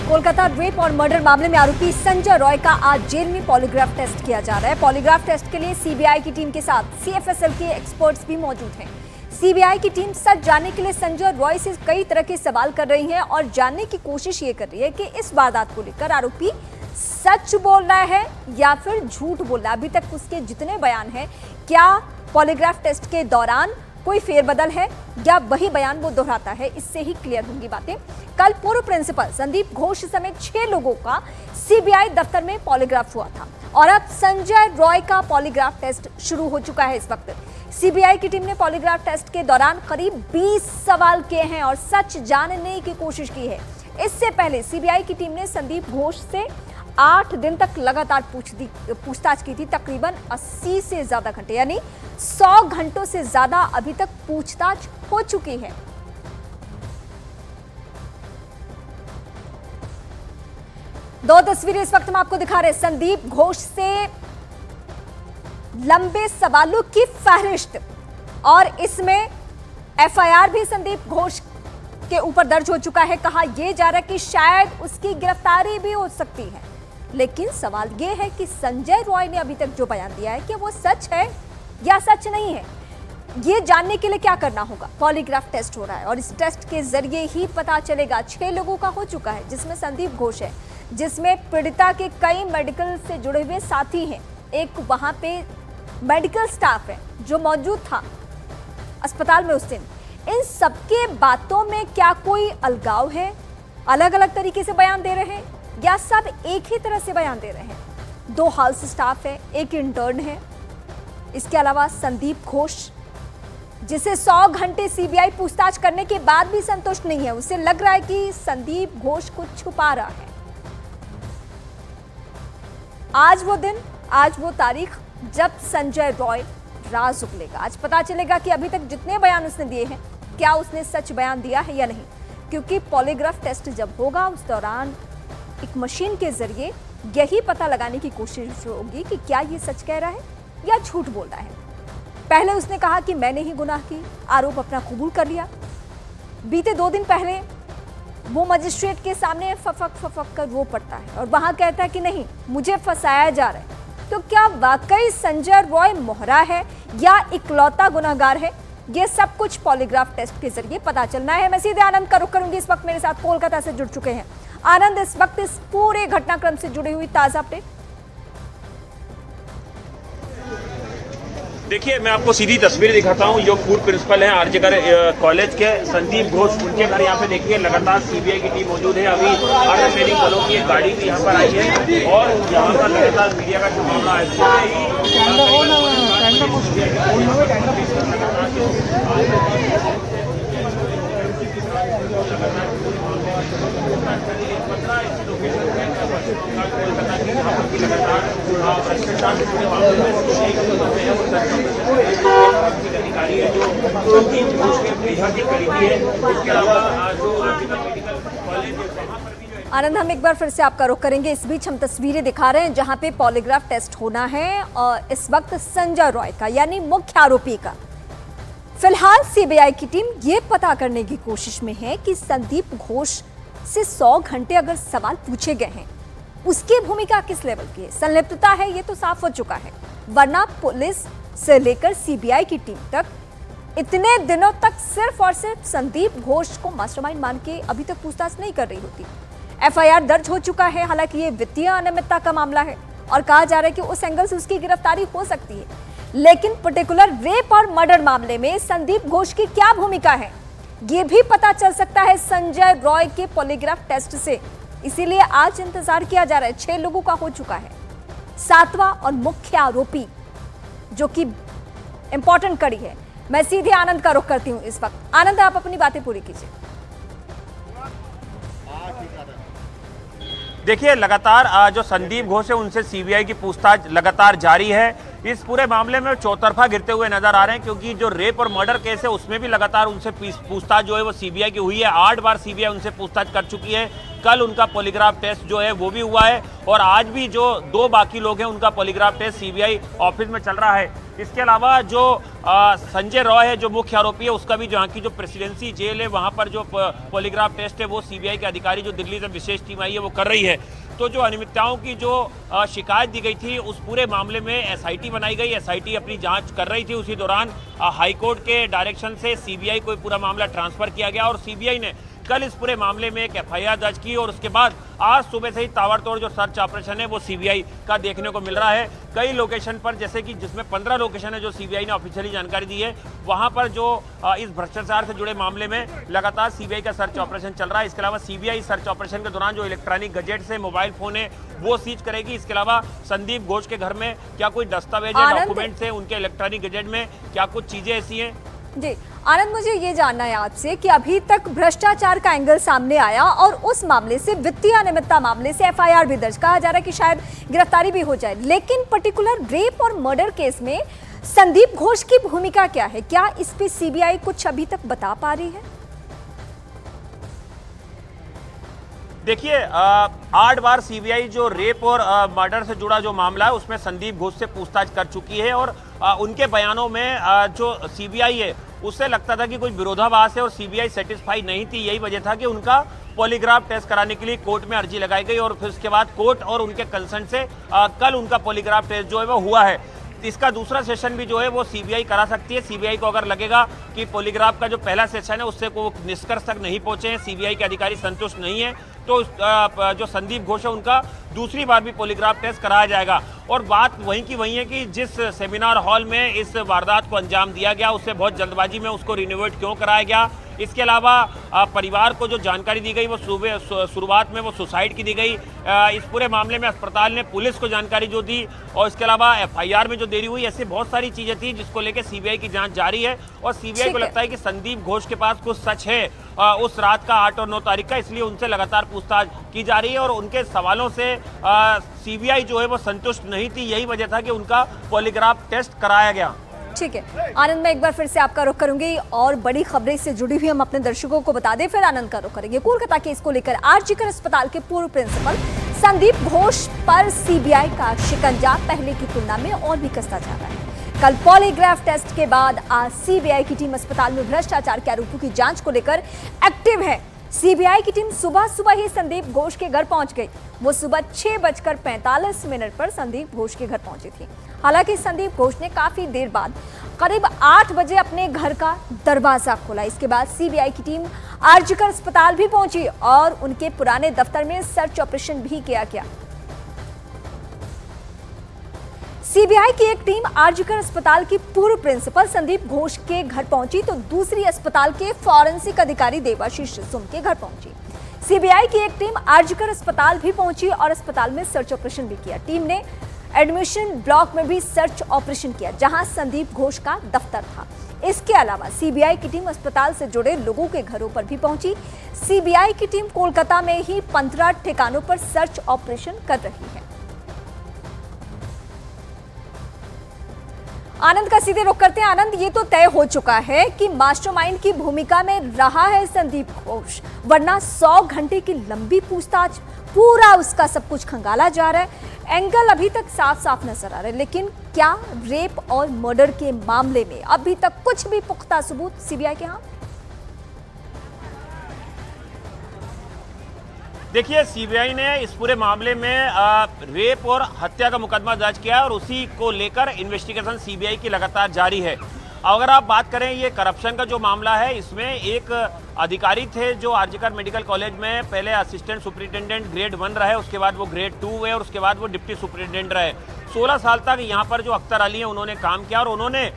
Kolkata rape और murder मामले में आरोपी संजय रॉय का आज जेल में पॉलीग्राफ टेस्ट किया जा रहा है। पॉलीग्राफ टेस्ट के लिए सीबीआई की टीम के साथ सीएफएसएल के एक्सपर्ट्स भी मौजूद हैं। सीबीआई की टीम सच जानने के लिए संजय रॉय से कई तरह के सवाल कर रही है और जानने की कोशिश ये कर रही है कि इस वारदात को लेकर आरोपी सच बोल रहा है या फिर झूठ बोल रहा है। अभी तक उसके जितने बयान हैं, क्या पॉलीग्राफ टेस्ट के दौरान कोई फेरबदल है या वही बयान वो दोहराता है, इससे ही क्लियर होंगी बातें। कल पूर्व प्रिंसिपल संदीप घोष समेत 6 लोगों का सीबीआई दफ्तर में पॉलीग्राफ हुआ था और अब संजय रॉय का पॉलीग्राफ टेस्ट शुरू हो चुका है। इस वक्त सीबीआई की टीम ने पॉलीग्राफ टेस्ट के दौरान करीब 20 सवाल किए हैं और सच जानने की कोशिश की है। इससे पहले सीबीआई की टीम ने संदीप घोष से 8 दिन तक लगातार पूछताछ की थी। तकरीबन 80 से ज्यादा घंटे यानी 100 घंटों से ज्यादा अभी तक पूछताछ हो चुकी है। दो तस्वीरें इस वक्त हम आपको दिखा रहे हैं। संदीप घोष से लंबे सवालों की फहरिस्त और इसमें एफआईआर भी संदीप घोष के ऊपर दर्ज हो चुका है। कहा यह जा रहा है कि शायद उसकी गिरफ्तारी भी हो सकती है, लेकिन सवाल यह है कि संजय रॉय ने अभी तक जो बयान दिया है कि वो सच है या सच नहीं है। ये जानने के लिए क्या करना होगा? पॉलीग्राफ टेस्ट हो रहा है और इस टेस्ट के जरिए ही पता चलेगा। 6 लोगों का हो चुका है, जिसमें संदीप घोष है, जिसमें पीड़िता के कई मेडिकल से जुड़े हुए साथी हैं। एक वहां पे मेडिकल स्टाफ है जो मौजूद था अस्पताल में उस दिन। इन सबके बातों में क्या कोई अलगाव है? अलग अलग तरीके से बयान दे रहे हैं या सब एक ही तरह से बयान दे रहे हैं? 2 हाउस स्टाफ है, एक इंटर्न है। इसके अलावा संदीप घोष, जिसे 100 घंटे सीबीआई पूछताछ करने के बाद भी संतुष्ट नहीं है। उसे लग रहा है कि संदीप घोष कुछ छुपा रहा है। आज वो दिन, आज वो तारीख जब संजय रॉय राज उगलेगा। आज पता चलेगा कि अभी तक जितने बयान उसने दिए हैं, क्या उसने सच बयान दिया है या नहीं। क्योंकि पॉलीग्राफ टेस्ट जब होगा उस दौरान एक मशीन के जरिए यही पता लगाने की कोशिश होगी कि क्या ये सच कह रहा है या झूठ बोल रहा है। पहले उसने कहा कि मैंने ही गुनाह की, आरोप अपना कबूल कर लिया। बीते 2 दिन पहले वो मजिस्ट्रेट के सामने फफक कर रो पड़ता है और वहां कहता है कि नहीं, मुझे फंसाया जा रहा है। तो क्या वाकई संजय रॉय मोहरा है या इकलौता गुनाहगार है? ये सब कुछ पॉलीग्राफ टेस्ट के जरिए पता चलना है। मैं सीधे आनंद का रुख करूंगी। इस वक्त मेरे साथ कोलकाता से जुड़ चुके हैं आनंद। इस वक्त इस पूरे घटनाक्रम से जुड़ी हुई ताजा अपडेट। देखिए, मैं आपको सीधी तस्वीर दिखाता हूँ। जो पूर्व प्रिंसिपल हैं आरजेकर कॉलेज के, संदीप घोष, उनके घर यहाँ पे देखिए लगातार सीबीआई की टीम मौजूद है। अभी अर्धसैनिक बलों की एक गाड़ी भी यहाँ पर आई है और यहाँ पर लगातार मीडिया का जो मामला है अधिकारी है जो संदीप घोष के बेहद ही करीबी है। इसके अलावा जो मेडिकल कॉलेज है वहाँ पर भी आनंद, हम एक बार फिर से आपका रुख करेंगे। इस बीच हम तस्वीरें दिखा रहे हैं जहां पे पॉलीग्राफ टेस्ट होना है और इस वक्त संजय रॉय का यानी मुख्य आरोपी का। फिलहाल सीबीआई की टीम ये पता करने की कोशिश में है कि संदीप घोष से 100 घंटे अगर सवाल पूछे गए हैं, उसकी भूमिका किस लेवल की है, संलिप्तता है, ये तो साफ हो चुका है। वरना पुलिस से लेकर सीबीआई की टीम तक इतने दिनों तक सिर्फ और सिर्फ संदीप घोष को मास्टरमाइंड मान के अभी तक पूछताछ नहीं कर रही होती। एफआईआर दर्ज हो चुका है। हालांकि ये वित्तीय अनियमितता का मामला है और कहा जा रहा है कि उस एंगल से उसकी गिरफ्तारी हो सकती है, लेकिन पर्टिकुलर रेप और मर्डर मामले में संदीप घोष की क्या भूमिका है, ये भी पता चल सकता है संजय रॉय के पॉलीग्राफ टेस्ट से। इसीलिए आज इंतजार किया जा रहा है। 6 लोगों का हो चुका है। 7वां और मुख्य आरोपी जो कि इंपॉर्टेंट कड़ी है। मैं सीधे आनंद का रुख करती हूं इस वक्त। आनंद, आप अपनी बातें पूरी कीजिए। देखिए, लगातार जो संदीप घोष है उनसे सीबीआई की पूछताछ लगातार जारी है। इस पूरे मामले में चौतरफा गिरते हुए नजर आ रहे हैं, क्योंकि जो रेप और मर्डर केस है उसमें भी लगातार उनसे पूछताछ जो है वो सीबीआई की हुई है। 8 बार सीबीआई उनसे पूछताछ कर चुकी है। कल उनका पॉलीग्राफ टेस्ट जो है वो भी हुआ है, और आज भी जो 2 बाकी लोग हैं उनका पॉलीग्राफ टेस्ट सीबीआई ऑफिस में चल रहा है। इसके अलावा जो संजय रॉय है, जो मुख्य आरोपी है, उसका भी जहाँ की जो प्रेसिडेंसी जेल है वहाँ पर जो पॉलीग्राफ टेस्ट है वो सीबीआई के अधिकारी जो दिल्ली से विशेष टीम आई है वो कर रही है। तो जो अनियमितताओं की जो शिकायत दी गई थी उस पूरे मामले में एसआईटी बनाई गई। एसआईटी अपनी जांच कर रही थी। उसी दौरान हाईकोर्ट के डायरेक्शन से सीबीआई को पूरा मामला ट्रांसफर किया गया, और सीबीआई ने कल इस पूरे मामले में एक एफआईआर दर्ज की, और उसके बाद आज सुबह से ही ताबड़तोड़ जो सर्च ऑपरेशन है वो सीबीआई का देखने को मिल रहा है। कई लोकेशन पर, जैसे कि जिसमें 15 लोकेशन है जो सीबीआई ने ऑफिशियली जानकारी दी है, वहां पर जो इस भ्रष्टाचार से जुड़े मामले में लगातार सीबीआई का सर्च ऑपरेशन चल रहा है। इसके अलावा सीबीआई सर्च ऑपरेशन के दौरान जो इलेक्ट्रॉनिक गजेट्स है, मोबाइल फोन है, वो सीज करेगी। इसके अलावा संदीप घोष के घर में क्या कोई दस्तावेज है, डॉक्यूमेंट्स है, उनके इलेक्ट्रॉनिक गजेट में क्या कुछ चीजें ऐसी हैं। जी आनंद, मुझे ये जानना है आपसे कि अभी तक भ्रष्टाचार का एंगल सामने आया, और उस मामले से, वित्तीय अनियमितता मामले से एफआईआर भी दर्ज, कहा जा रहा है कि शायद गिरफ्तारी भी हो जाए, लेकिन पर्टिकुलर रेप और मर्डर केस में संदीप घोष की भूमिका क्या है? क्या इस पे सीबीआई कुछ अभी तक बता पा रही है? देखिए, 8 बार सीबीआई जो रेप और मर्डर से जुड़ा जो मामला है उसमें संदीप घोष से पूछताछ कर चुकी है, और उनके बयानों में जो सीबीआई है उससे लगता था कि कोई विरोधाभास है, और सीबीआई सेटिस्फाई नहीं थी। यही वजह था कि उनका पॉलीग्राफ टेस्ट कराने के लिए कोर्ट में अर्जी लगाई गई, और फिर उसके बाद कोर्ट और उनके कंसर्न से कल उनका पॉलीग्राफ टेस्ट जो है वो हुआ है। इसका दूसरा सेशन भी जो है वो सीबीआई करा सकती है। सीबीआई को अगर लगेगा कि पॉलीग्राफ का जो पहला सेशन है उससे को निष्कर्ष तक नहीं पहुंचे हैं, सीबीआई के अधिकारी संतुष्ट नहीं है, तो जो संदीप घोष है उनका दूसरी बार भी पॉलीग्राफ टेस्ट कराया जाएगा। और बात वहीं की वहीं है कि जिस सेमिनार हॉल में इस वारदात को अंजाम दिया गया उससे बहुत जल्दबाजी में उसको रिनोवेट क्यों कराया गया। इसके अलावा परिवार को जो जानकारी दी गई वो शुरुआत में वो सुसाइड की दी गई। इस पूरे मामले में अस्पताल ने पुलिस को जानकारी जो दी, और इसके अलावा एफआईआर में जो देरी हुई, ऐसी बहुत सारी चीजें थी जिसको लेकर सीबीआई की जांच जारी है। और सीबीआई को लगता है कि संदीप घोष के पास कुछ सच है उस रात का 8 और 9 तारीख का, इसलिए उनसे लगातार पूछताछ की जा रही है, और उनके सवालों से सीबीआई जो है वो संतुष्ट नहीं थी। यही वजह था कि उनका पॉलीग्राफ टेस्ट कराया गया। ठीक है आनंद, मैं एक बार फिर से आपका रुख करूंगी, और बड़ी खबरें से जुड़ी हुई हम अपने दर्शकों को बता दें, फिर आनंद का रुख करेंगे। कोलकाता केस को लेकर आरजीकर अस्पताल के पूर्व प्रिंसिपल संदीप घोष पर सीबीआई का शिकंजा पहले की तुलना में और भी कसता जा रहा है। कल पॉलीग्राफ टेस्ट के बाद आज सीबीआई की टीम अस्पताल में भ्रष्टाचार के आरोपों की जांच को लेकर एक्टिव है। सीबीआई की टीम सुबह ही संदीप घोष के घर पहुंच गई। वो सुबह 6:45 पर संदीप घोष के घर पहुंची थी। हालांकि संदीप घोष ने काफी देर बाद करीब 8 बजे अपने घर का दरवाजा खोला। इसके बाद सीबीआई की टीम आरजीकर अस्पताल भी पहुंची, और उनके पुराने दफ्तर में सर्च ऑपरेशन भी किया गया। सीबीआई की एक टीम आरजीकर अस्पताल की पूर्व प्रिंसिपल संदीप घोष के घर पहुंची, तो दूसरी अस्पताल के फॉरेंसिक अधिकारी देवाशीष सुम के घर पहुंची। सीबीआई की एक टीम आरजीकर अस्पताल भी पहुंची और अस्पताल में सर्च ऑपरेशन भी किया। टीम ने एडमिशन ब्लॉक में भी सर्च ऑपरेशन किया, जहां संदीप घोष का दफ्तर था। इसके अलावा सीबीआई की टीम अस्पताल से जुड़े लोगों के घरों पर भी पहुंची। सीबीआई की टीम कोलकाता में ही 15 ठिकानों पर सर्च ऑपरेशन कर रही है। आनंद का सीधे रुख करते हैं। आनंद, ये तो तय हो चुका है कि मास्टरमाइंड की भूमिका में रहा है संदीप घोष, वरना 100 घंटे की लंबी पूछताछ, पूरा उसका सब कुछ खंगाला जा रहा है। एंगल अभी तक साफ साफ नजर आ रहा है, लेकिन क्या रेप और मर्डर के मामले में अभी तक कुछ भी पुख्ता सबूत सीबीआई के हाथ? देखिए, सीबीआई ने इस पूरे मामले में रेप और हत्या का मुकदमा दर्ज किया है, और उसी को लेकर इन्वेस्टिगेशन सीबीआई की लगातार जारी है। अगर आप बात करें ये करप्शन का जो मामला है, इसमें एक अधिकारी थे जो आरजीकर मेडिकल कॉलेज में पहले असिस्टेंट सुपरिटेंडेंट ग्रेड 1 रहे, उसके बाद वो ग्रेड 2 हुए, और उसके बाद वो डिप्टी सुपरिटेंडेंट रहे। 16 साल तक यहाँ पर जो अख्तर अली हैं उन्होंने काम किया, और उन्होंने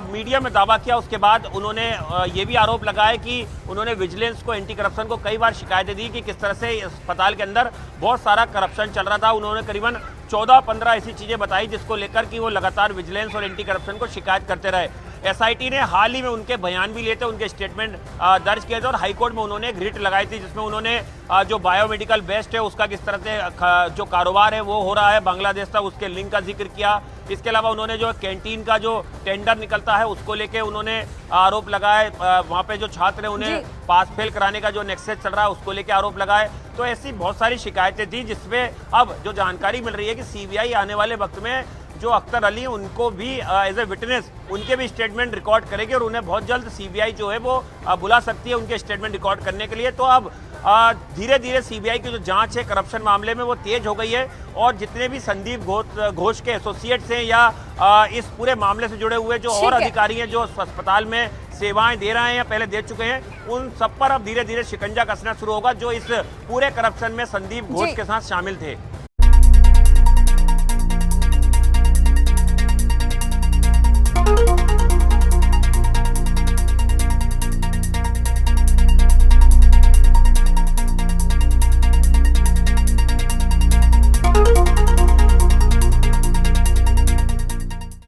मीडिया में दावा किया। उसके बाद उन्होंने ये भी आरोप लगाया कि उन्होंने विजिलेंस को, एंटी करप्शन को कई बार शिकायतें दी कि किस तरह से अस्पताल के अंदर बहुत सारा करप्शन चल रहा था। उन्होंने करीबन 14-15 ऐसी चीज़ें बताई जिसको लेकर कि वो लगातार विजिलेंस और एंटी करप्शन को शिकायत करते रहे। एसआईटी ने हाल ही में उनके बयान भी लिए थे, उनके स्टेटमेंट दर्ज किए थे और हाईकोर्ट में उन्होंने एक रिट लगाई थी जिसमें उन्होंने जो बायोमेडिकल वेस्ट है उसका किस तरह से जो कारोबार है वो हो रहा है बांग्लादेश तक, उसके लिंक का जिक्र किया। इसके अलावा उन्होंने जो कैंटीन का जो टेंडर निकलता है उसको लेके उन्होंने आरोप लगाए, वहाँ पे जो छात्र हैं उन्हें पास फेल कराने का जो नेक्सस चल रहा है उसको लेके आरोप लगाए। तो ऐसी बहुत सारी शिकायतें थी जिसमें अब जो जानकारी मिल रही है कि सीबीआई आने वाले वक्त में जो अख्तर अली उनको भी एज ए विटनेस उनके भी स्टेटमेंट रिकॉर्ड करेगी और उन्हें बहुत जल्द सीबीआई जो है वो बुला सकती है उनके स्टेटमेंट रिकॉर्ड करने के लिए। तो अब धीरे धीरे सीबीआई की जो जांच है करप्शन मामले में वो तेज हो गई है और जितने भी संदीप घोष के एसोसिएट्स हैं या इस पूरे मामले से जुड़े हुए जो और अधिकारी हैं जो अस्पताल में सेवाएं दे रहे हैं या पहले दे चुके हैं, उन सब पर अब धीरे धीरे शिकंजा कसना शुरू होगा जो इस पूरे करप्शन में संदीप घोष के साथ शामिल थे।